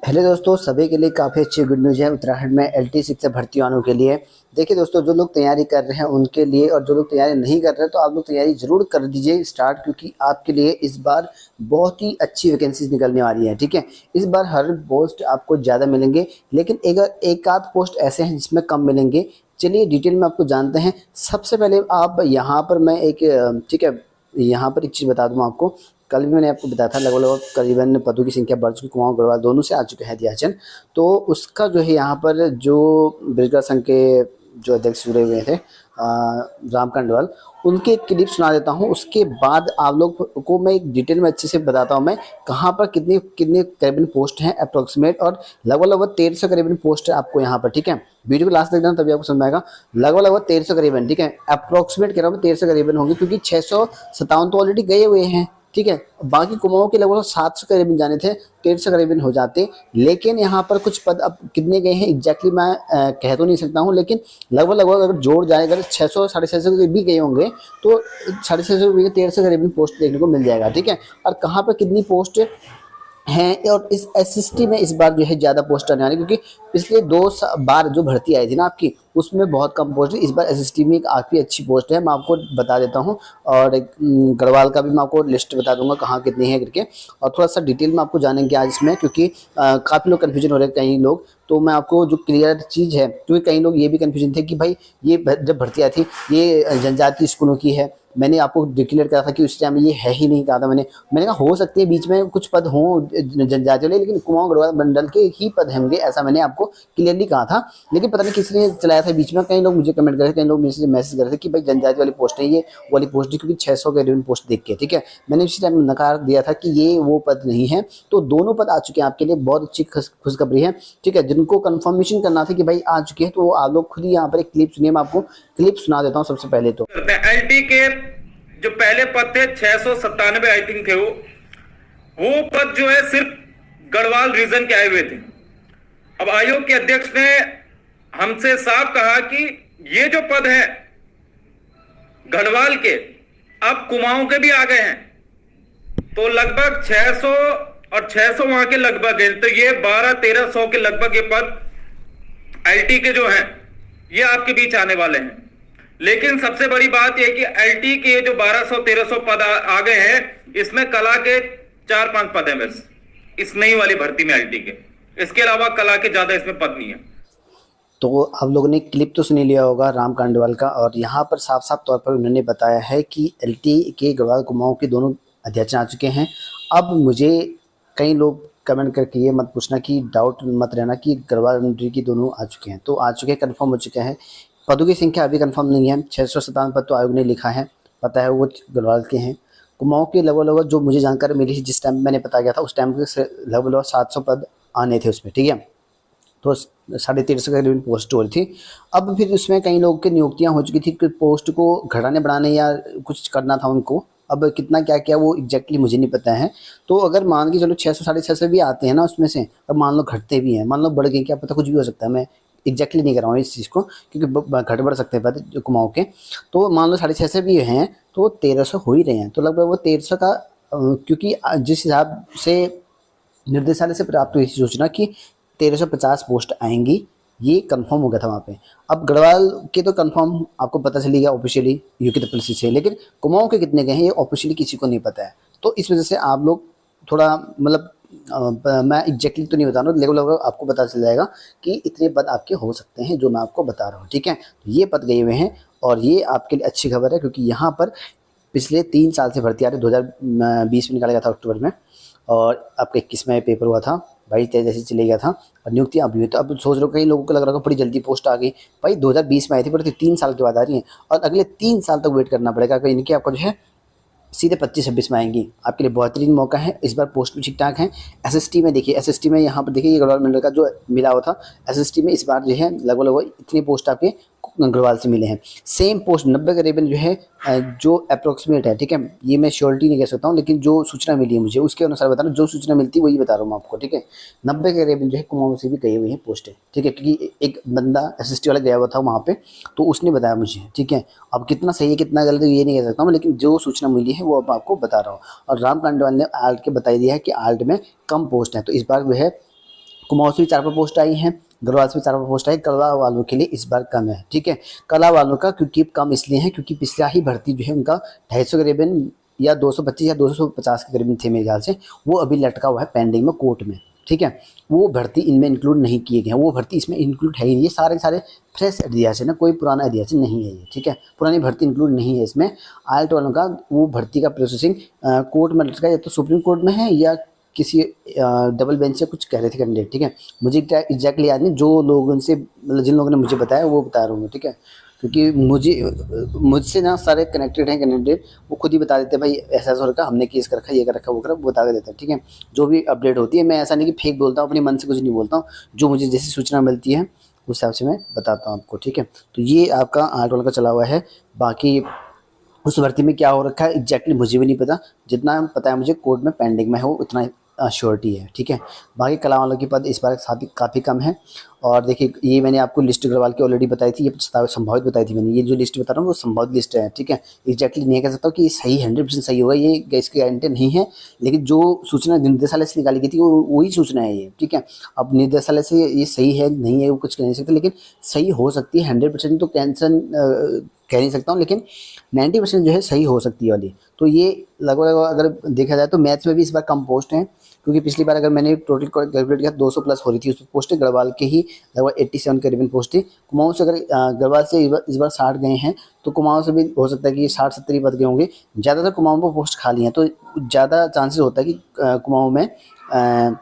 Hello दोस्तों, सभी के लिए काफ़ी अच्छी गुड न्यूज़ है उत्तराखंड में LT6 से भर्ती वालों के लिए। देखिए दोस्तों, जो लोग तैयारी कर रहे हैं उनके लिए, और जो लोग तैयारी नहीं कर रहे हैं तो आप लोग तैयारी ज़रूर कर दीजिए स्टार्ट, क्योंकि आपके लिए इस बार बहुत ही अच्छी वैकेंसीज निकलने वाली हैं। ठीक है, इस बार हर पोस्ट आपको ज़्यादा मिलेंगे, लेकिन एक आध पोस्ट ऐसे हैं जिसमें कम मिलेंगे। चलिए डिटेल में आपको जानते हैं। सबसे पहले आप यहाँ पर मैं एक ठीक है, यहाँ पर एक चीज़ बता दूँ आपको। कल भी मैंने आपको बताया था, लगभग लगभग करीबन पदों की संख्या बढ़ चुकी, कुमाऊं गढ़वाल दोनों से आ चुके हैं अध्याचन। तो उसका जो है यहाँ पर जो बेरोजगार संघ के जो अध्यक्ष जुड़े हुए थे राम कंडवाल, उनके एक क्लिप सुना देता हूँ। उसके बाद आप लोग को मैं एक डिटेल में अच्छे से बताता हूँ मैं कहाँ पर कितनी कितने करीबन पोस्ट हैं अप्रोक्सीमेट, और लगभग लगभग 1300 करीबन पोस्ट है आपको यहाँ पर। ठीक है, वीडियो को लास्ट तक देखना तभी आपको समझ में आएगा। लगभग लगभग 1300 करीबन, ठीक है, अप्रोक्सीमेट कह रहा हूँ 1300 करीबन होंगे, क्योंकि 657 तो ऑलरेडी गए हुए हैं। ठीक है, बाकी कुमाऊं के लगभग 700 करीबन जाने थे, 1300 करीबन हो जाते। लेकिन यहाँ पर कुछ पद अब कितने गए हैं एग्जैक्टली मैं कह तो नहीं सकता हूँ, लेकिन लगभग लगभग अगर जोड़ जाए, अगर 600 650 भी गए होंगे तो 650 भी 1300 करीबन पोस्ट देखने को मिल जाएगा। ठीक है, और कहाँ पर कितनी पोस्ट हैं, और इस SST में इस बार जो है ज़्यादा पोस्ट आने वाली, क्योंकि पिछले बार जो भर्ती आई थी ना आपकी, उसमें बहुत कम पोस्ट है। इस बार SST में एक काफ़ी अच्छी पोस्ट है, मैं आपको बता देता हूँ। और एक गढ़वाल का भी मैं आपको लिस्ट बता दूंगा कहाँ कितनी है करके, और थोड़ा सा डिटेल में आपको जानेंगे आज इसमें, क्योंकि काफ़ी लोग कन्फ्यूजन हो रहे हैं कई लोग। तो मैं आपको जो क्लियर चीज़ है, क्योंकि कई लोग ये भी कन्फ्यूजन थे कि भाई ये जब भर्ती आई थी ये जनजातीय स्कूलों की है। मैंने आपको डिक्लेयर करा था कि उस टाइम ये है ही नहीं, कहा था मैंने कहा हो सकती है बीच में कुछ पद हों जनजाति वाले, लेकिन कुमाऊं गढ़वाल मंडल के ही पद होंगे, ऐसा मैंने आपको क्लियरली कहा था। लेकिन पता नहीं किसने चलाया था बीच में, कई लोग मुझे कमेंट कर रहे थे, कई लोग मैसेज कर रहे थे कि भाई जनजाति वाली पोस्ट है ये वाली पोस्ट है, क्योंकि 600 के रेवेन्यू पोस्ट देख के। ठीक है, मैंने उसी टाइम नकार दिया था कि ये वो पद नहीं है। तो दोनों पद आ चुके हैं आपके लिए, बहुत अच्छी खुशखबरी है। ठीक है, जिनको कंफर्मेशन करना था कि भाई आ चुके हैं, तो आप लोग खुद ही यहाँ पर एक क्लिप सुनिए। मैं आपको क्लिप सुना देता हूँ सबसे पहले। तो LT के जो पहले पद थे 697 आई थिंक थे, वो पद जो है सिर्फ गढ़वाल रीजन के आए हुए थे। अब आयोग के अध्यक्ष ने हमसे साफ कहा कि ये जो पद है गढ़वाल के, अब कुमाऊं के भी आ गए हैं, तो लगभग 600 और 600 वहां के लगभग है, तो ये 1200-1300 के लगभग ये पद LT के जो हैं ये आपके बीच आने वाले हैं। लेकिन सबसे बड़ी बात यह कि LT के जो 1200-1300 पद आ गए हैं, इसमें कला के 4-5 पद हैं बस इस नई वाली भर्ती में LT के। इसके अलावा कला के ज्यादा इसमें पद नहीं है। तो आप लोगों ने क्लिप तो सुन लिया होगा राम कांडवाल का, और यहाँ पर साफ साफ तौर पर उन्होंने बताया है कि LT के गढ़वाल कुमाऊं के दोनों अध्यक्ष आ चुके हैं। अब मुझे कई लोग कमेंट करके ये मत पूछना कि डाउट मत रहना कि गढ़वाल मंत्री की दोनों आ चुके हैं, तो आ चुके हैं, कन्फर्म हो चुके हैं। पदों की संख्या अभी कंफर्म नहीं है, 657 पद तो आयोग ने लिखा है, पता है वो गढ़वाल के हैं। कुमाऊं के लगभग लगभग जो मुझे जानकारी मिली थी, जिस टाइम मैंने पता किया था उस टाइम के लगभग लगभग 700 पद आने थे उसमें। ठीक है, तो 1350 के करीब पोस्ट हो रही थी। अब फिर उसमें कई लोगों की नियुक्तियां हो चुकी थी कि पोस्ट को घटाने बढ़ाने या कुछ करना था उनको। अब कितना क्या क्या वो एग्जैक्टली मुझे नहीं पता है। तो अगर मान के चलो 600 650 भी आते हैं ना उसमें से, अब मान लो घटते भी हैं, मान लो बढ़ गए, क्या पता, कुछ भी हो सकता है। मैं एग्जैक्टली नहीं कर रहा हूँ इस चीज़ को, क्योंकि घट बढ़ सकते हैं पद कुमाऊं के। तो मान लो 650 भी हैं तो 1300 हो ही रहे हैं, तो लगभग वो 1300 का क्योंकि जिस हिसाब से निर्देशालय से प्राप्त हुई सूचना कि 1350 पोस्ट आएंगी, ये कंफर्म हो गया था वहाँ पे। अब गढ़वाल के तो कंफर्म आपको पता चली गया ऑफिशियली UKSS से, लेकिन कुमाऊं के कितने गए हैं ये ऑफिशियली किसी को नहीं पता है। तो इस वजह से आप लोग थोड़ा मतलब मैं एग्जैक्टली तो नहीं बता रहा हूँ, लगभग आपको पता चल जाएगा कि इतने पद आपके हो सकते हैं जो मैं आपको बता रहा हूँ। ठीक है, तो ये पद गए हुए हैं, और ये आपके लिए अच्छी खबर है, क्योंकि यहाँ पर पिछले 3 साल से भर्ती आ रही। 2020 में निकाला गया था अक्टूबर में, और आपका 21 में पेपर हुआ था, 22-23 जैसे चले गया था, और नियुक्तियाँ अभी हुई। तो अब सोच रहे हो कई लोगों को लग रहा होगा बड़ी जल्दी पोस्ट आ गई। भाई 2020 में आई थी, पर 3 साल के बाद आ रही है, और अगले 3 साल तक वेट करना पड़ेगा। कहीं इनकी आपको जो है सीधे 25-26 में आएंगी। आपके लिए बेहतरीन मौका है, इस बार पोस्ट भी ठीक ठाक है। SST में देखिए, SST में यहाँ पर देखिए ये गढ़वाल मंडल का जो मिला हुआ था, SST में इस बार जो है लगभग लगभग इतने पोस्ट आपके गढ़वाल से मिले हैं। सेम पोस्ट 90 करीबन जो है जो अप्रोक्सीमेट है। ठीक है, ये मैं श्योरिटी नहीं कह सकता हूँ, लेकिन जो सूचना मिली है मुझे उसके अनुसार बता रहा हूँ, जो सूचना मिलती है वही बता रहा हूँ मैं आपको। ठीक है, 90 के करीबन जो है कुमाऊं से भी गई हुई है पोस्ट है। ठीक है, क्योंकि एक बंदा SST वाला गया हुआ था वहाँ पे, तो उसने बताया मुझे। ठीक है, अब कितना सही है कितना गलत है ये नहीं कह सकता हूँ, लेकिन जो सूचना मिली है वो अब आपको बता रहा हूँ। और राम कांडवाल ने आल्ट के बता दिया है कि आल्ट में कम पोस्ट है, तो इस बार जो है कुमाऊं से भी 4 पर पोस्ट आई हैं, गढ़वाल से भी 4 पर पोस्ट आई। कला वालों के लिए इस बार कम है, ठीक है। कला वालों का क्योंकि कम इसलिए है क्योंकि पिछला ही भर्ती जो है उनका 250 करीबन या 225 या 250 के करीबन थे मेरे ख्याल से, वो अभी लटका हुआ है पेंडिंग में कोर्ट में, ठीक है। वो भर्ती इनमें इंक्लूड नहीं किए गए हैं, वो भर्ती इसमें इंक्लूड है ही नहीं। ये सारे सारे फ्रेश एडियाशन है, कोई पुराना एडियाशन नहीं है ये, ठीक है। पुरानी भर्ती इंक्लूड नहीं है इसमें। आयल्ट वालों का वो भर्ती का प्रोसेसिंग कोर्ट में लटका, या तो सुप्रीम कोर्ट में है या किसी डबल बेंच से कुछ कह रहे थे कैंडिडेट, ठीक है। मुझे एग्जैक्टली याद नहीं, जो लोगों से मतलब जिन लोगों ने मुझे बताया वो बता रहा हूँ मैं, ठीक है। क्योंकि मुझसे ना सारे कनेक्टेड हैं कैंडिडेट, वो खुद ही बता देते हैं भाई ऐसा ऐसा हो रखा, हमने केस कर रखा, ये कर रखा, वो कर रखा, वो बता के देते हैं, ठीक है। जो भी अपडेट होती है, मैं ऐसा नहीं कि फेक बोलता हूँ, अपने मन से कुछ नहीं बोलता हूँ, जो मुझे जैसी सूचना मिलती है उस हिसाब से मैं बताता हूँ आपको, ठीक है। तो ये आपका आर्ट वाला का चला हुआ है। बाकी उस भर्ती में क्या हो रखा है एग्जैक्टली मुझे भी नहीं पता, जितना पता है मुझे कोर्ट में पेंडिंग में है वो उतना श्योरिटी है, ठीक है। बाकी कला वालों की पद इस बार काफ़ी कम है। और देखिए ये मैंने आपको लिस्ट गढ़वाल की ऑलरेडी बताई थी, ये संभावित बताई थी मैंने, ये जो लिस्ट बता रहा हूँ वो संभावित लिस्ट है, ठीक है। एग्जैक्टली नहीं कह सकता हूँ कि ये सही 100% सही होगा, ये इसकी गारंटी नहीं है, लेकिन जो सूचना निर्देशालय से निकाली गई थी वो वही सूचना है ये, ठीक है। अब निर्देशालय से ये सही है नहीं है वो कुछ कह नहीं सकते, लेकिन सही हो सकती है। 100% तो कैंसन कह नहीं सकता हूँ, लेकिन 90% जो है सही हो सकती है वाली। तो ये लगभग अगर देखा जाए तो मैथ्स में भी इस बार कम पोस्ट हैं, क्योंकि पिछली बार अगर मैंने टोटल कैलकुलेट किया 200 प्लस हो रही थी उस पर पोस्टें, गढ़वाल के ही लगभग 87 करीबन पोस्ट थी। कुमाऊं से अगर गढ़वाल से इस बार 60 गए हैं, तो कुमाऊं से भी हो सकता है कि 60-70 ही पद गए होंगे। ज़्यादातर कुमाऊं में पोस्ट खाली हैं, तो ज़्यादा चांसेस होता है कि कुमाऊं में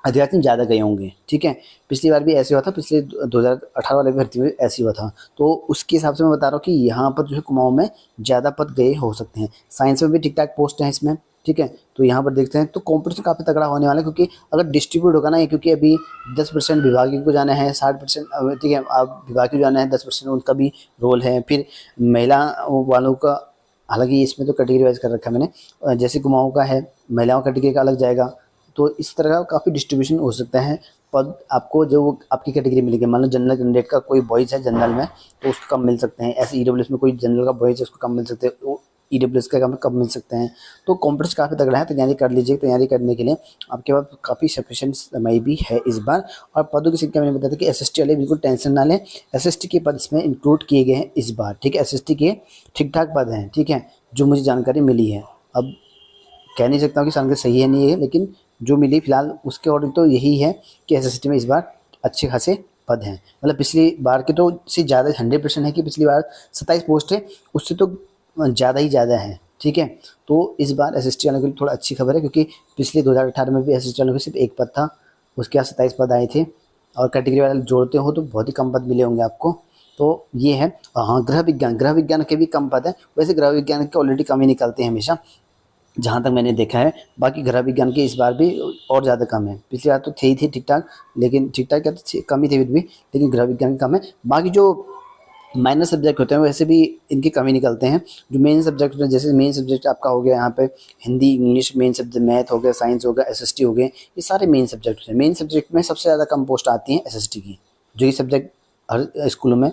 अध्यात्म ज़्यादा गए होंगे, ठीक है। पिछली बार भी ऐसे हुआ था, पिछले 2018 वाले भर्ती में ऐसे हुआ था, तो उसके हिसाब से मैं बता रहा हूँ कि यहाँ पर जो है कुमाऊं में ज़्यादा पद गए हो सकते हैं। साइंस में भी ठीक ठाक पोस्ट हैं इसमें, ठीक है। तो यहाँ पर देखते हैं तो कॉम्पिटिशन काफ़ी तगड़ा होने वाला है, क्योंकि अगर डिस्ट्रीब्यूट होगा ना ये, क्योंकि अभी 10% विभागीय को जाना है, 60% ठीक है अब विभागीय को जाना है, 10% उनका भी रोल है। फिर महिला वालों का, हालांकि इसमें तो कैटेगरी वाइज कर रखा है मैंने, जैसे कुमाऊं का है महिलाओं कैटेगरी का अलग जाएगा, तो इस तरह का काफ़ी डिस्ट्रीब्यूशन हो सकता है। पद आपको जो आपकी कैटेगरी मिलेगी, मान लो जनरल कैंडिडेट का कोई बॉयज़ है जनरल में तो उसको कम मिल सकते हैं, ऐसे ईडब्ल्यूएस में कोई जनरल का बॉयज़ है उसको कम मिल सकते हैं, वो ईडब्ल्यूएस का कम मिल सकते हैं। तो कॉम्पिटिशन काफ़ी तगड़ा है, तैयारी कर लीजिए। तैयारी करने के लिए आपके पास काफ़ी सफिशिएंट समय भी है इस बार। और पदों की संख्या मैंने बताया था कि एसएसटी वाले बिल्कुल टेंशन ना लें, एसएसटी के पद इसमें इंक्लूड किए गए हैं इस बार, ठीक है। एसएसटी के ठीक ठाक पद हैं, ठीक है, जो मुझे जानकारी मिली है। अब कह नहीं सकता हूँ कि जानकारी सही है नहीं है, लेकिन जो मिली फिलहाल उसके अकॉर्डिंग तो यही है कि एसएसटी में इस बार अच्छे खासे पद हैं। मतलब पिछली बार के तो से ज़्यादा 100% है कि पिछली बार 27 पोस्ट है, उससे तो ज़्यादा ही ज़्यादा है, ठीक है। तो इस बार एसएसटी वालों के लिए थोड़ा अच्छी खबर है, क्योंकि पिछले 2018 में भी एसएसटी वालों को सिर्फ एक पद था, उसके बाद 27 पद आए थे। और कैटेगरी वाले जोड़ते हो तो बहुत ही कम पद मिले होंगे आपको। तो ये है। हाँ, गृह विज्ञान के भी कम पद हैं। वैसे गृह विज्ञान के ऑलरेडी कम ही निकलते हैं हमेशा, जहाँ तक मैंने देखा है। बाकी गृह विज्ञान के इस बार भी और ज़्यादा कम है, पिछली बार तो थे ही थे ठीक ठाक, लेकिन ठीक ठाक क्या तो कम ही थे फिर भी, लेकिन गृह विज्ञान कम है। बाकी जो माइनर सब्जेक्ट होते हैं वैसे भी इनके कम ही निकलते हैं। जो मेन सब्जेक्ट होते हैं, जैसे मेन सब्जेक्ट आपका हो गया यहाँ पे Hindi English main subject, math हो गया, साइंस हो गया, एसएसटी हो गए, ये सारे मेन सब्जेक्ट हैं। मेन सब्जेक्ट में सबसे ज़्यादा कम पोस्ट आती हैं एसएसटी की, जो ये सब्जेक्ट हर स्कूलों में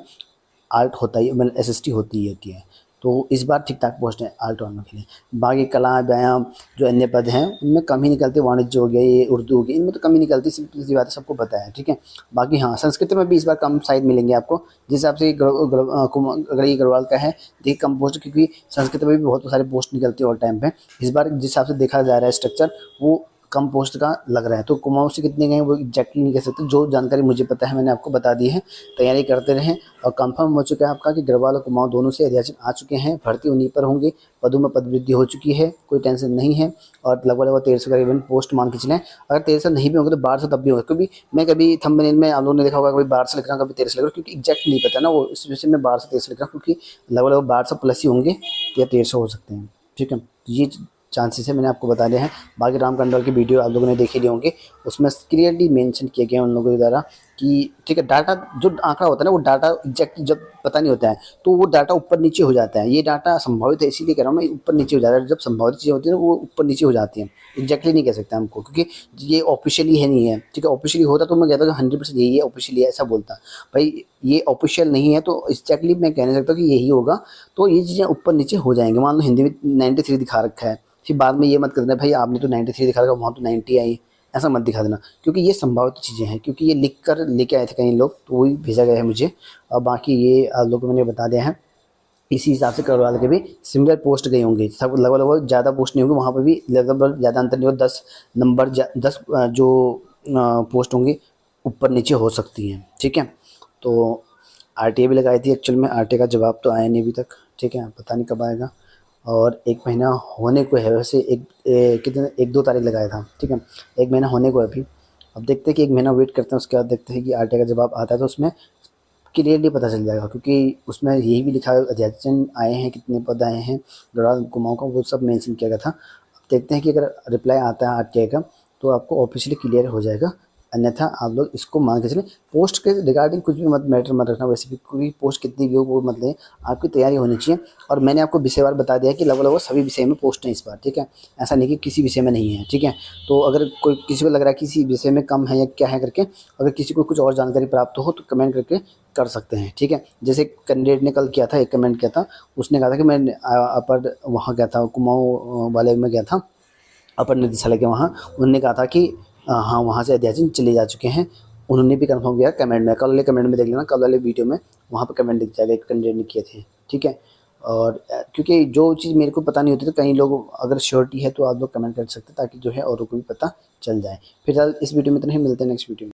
आर्ट होता ही मतलब एसएसटी होती है। तो इस बार ठीक ठाक पोस्ट है आर्ट वालों के लिए। बाकी कला व्यायाम जो अन्य पद हैं उनमें कम ही निकलते, वाणिज्य हो गया, ये उर्दू हो गई, इनमें तो कम ही निकलती, सिंपल सी बात है, सबको पता है, ठीक है। बाकी हाँ, संस्कृत में भी इस बार कम शायद मिलेंगे आपको, जिस हिसाब से अगर ये गढ़वाल का है देखिए कम पोस्ट, क्योंकि संस्कृत में भी बहुत सारे पोस्ट निकलती है ऑल टाइम पे। इस बार जिस हिसाब से देखा जा रहा है स्ट्रक्चर, वो कम पोस्ट का लग रहा है। तो कुमाऊं से कितने गए वो एग्जैक्टली नहीं कह सकते, जो जानकारी मुझे पता है मैंने आपको बता दी है। तैयारी करते रहें। और कंफर्म हो चुका है आपका कि गढ़वाल और कुमाऊं दोनों से अध्याचन आ चुके हैं, भर्ती उन्हीं पर होंगे, पदों में पद वृद्धि हो चुकी है, कोई टेंशन नहीं है। और लगभग 1300 करीबन पोस्ट मान के चलें। अगर 1300 नहीं भी होंगे तो 1200 तब भी होगा, क्योंकि मैं कभी थंबनेल में आप लोगों ने देखा होगा कभी 1200 लिख रहा हूँ, कभी 1300 लिख रहा हूँ, क्योंकि एग्जैक्ट नहीं पता ना, वो इस वजह से मैं 1200-1300 लिख रहा हूँ, क्योंकि लगभग 1200 प्लस ही होंगे या 1300 हो सकते हैं, ठीक है। ये चांसेस है, मैंने आपको बता दिया है। बाकी राम कंडवाल की वीडियो आप लोगों ने देखे लिए होंगे, उसमें क्लियरली मेंशन किया गया है उन लोगों के द्वारा कि ठीक है, डाटा जो आंकड़ा होता है ना, वो डाटा एग्जैक्टली जब पता नहीं होता है तो वो डाटा ऊपर नीचे हो जाता है। ये डाटा संभावित है, इसीलिए कह रहा हूँ मैं, ऊपर नीचे हो जाता है। जब संभावित चीज़ें होती है ना वो ऊपर नीचे हो जाती हैं, एग्जैक्टली नहीं कह सकते हमको, क्योंकि ये ऑफिशियली है नहीं है, ठीक है। ऑफिशियली होता तो मैं कहता कि 100% यही है, ऑफिशियली है ऐसा बोलता। भाई ये ऑफिशियल नहीं है तो एग्जैक्टली मैं कह नहीं सकता कि यही होगा। तो ये चीज़ें ऊपर नीचे हो जाएंगी। मान लो हिंदी में 93 दिखा रखा है, फिर बाद में ये मत करना भाई आपने तो 93 दिखा रखा, वहाँ तो 90 आई, ऐसा मत दिखा देना, क्योंकि ये संभावित चीज़ें हैं, क्योंकि ये लिख कर लेके आए थे कई लोग, तो वही भेजा गया है मुझे। और बाकी ये आप लोगों को मैंने बता दिया है। इसी हिसाब से करवाल के भी सिमिलर पोस्ट गए होंगे, सब लगभग लगभग ज़्यादा पोस्ट नहीं होंगे, वहाँ पर भी लगभग ज़्यादा अंतर नहीं हो, 10 नंबर 10 जो पोस्ट होंगी ऊपर नीचे हो सकती हैं, ठीक है। तो आरटीए भी लगाई थी, एक्चुअल में आरटीए का जवाब तो आया नहीं अभी तक, ठीक है, पता नहीं कब आएगा। और 1 महीना होने को है वैसे, कितने 1-2 तारीख लगाया था, ठीक है, 1 महीना होने को है अभी। अब देखते हैं कि 1 महीना वेट करते हैं, उसके बाद देखते हैं कि आरटीए का जवाब आता है तो उसमें क्लियरली पता चल जाएगा, क्योंकि उसमें यही भी लिखा है अध्याचन आए हैं, कितने पद आए हैं गढ़वाल कुमाऊं का, वो सब मेंशन किया गया था। अब देखते हैं कि अगर रिप्लाई आता है आरटीआई का तो आपको ऑफिशियली क्लियर हो जाएगा, अन्यथा आप लोग इसको मान के चलें। पोस्ट के रिगार्डिंग कुछ भी मत मैटर मत रखना, वैसे भी कोई पोस्ट कितनी भी हो वो मत लें, आपकी तैयारी होनी चाहिए। और मैंने आपको विषयवार बता दिया है कि लगभग लगभग सभी विषय में पोस्ट है इस बार, ठीक है, ऐसा नहीं कि किसी विषय में नहीं है, ठीक है। तो अगर कोई किसी को लग रहा है किसी विषय में कम है या क्या है करके, अगर किसी को कुछ और जानकारी प्राप्त हो तो कमेंट करके कर सकते हैं, ठीक है। जैसे कैंडिडेट ने कल किया था, एक कमेंट किया था, उसने कहा था कि मैं अपर वहाँ गया था, कुमाऊँ वाले में गया था, अपर निदेशालय के वहाँ, उन्होंने कहा था कि हाँ वहाँ से अध्याचन चले जा चुके हैं। उन्होंने भी कंफर्म किया कमेंट में, कल वाले कमेंट में देख लेना, कल वाले वीडियो में वहाँ पे कमेंट दिख जाएगा, एक कैंडिडेट ने किए थे, ठीक है। और क्योंकि जो चीज़ मेरे को पता नहीं होती तो कई लोग अगर श्योरिटी है तो आप लोग कमेंट कर सकते हैं, ताकि जो है औरों को भी पता चल जाए। फिलहाल इस वीडियो में तो नहीं, मिलते हैं नेक्स्ट वीडियो में।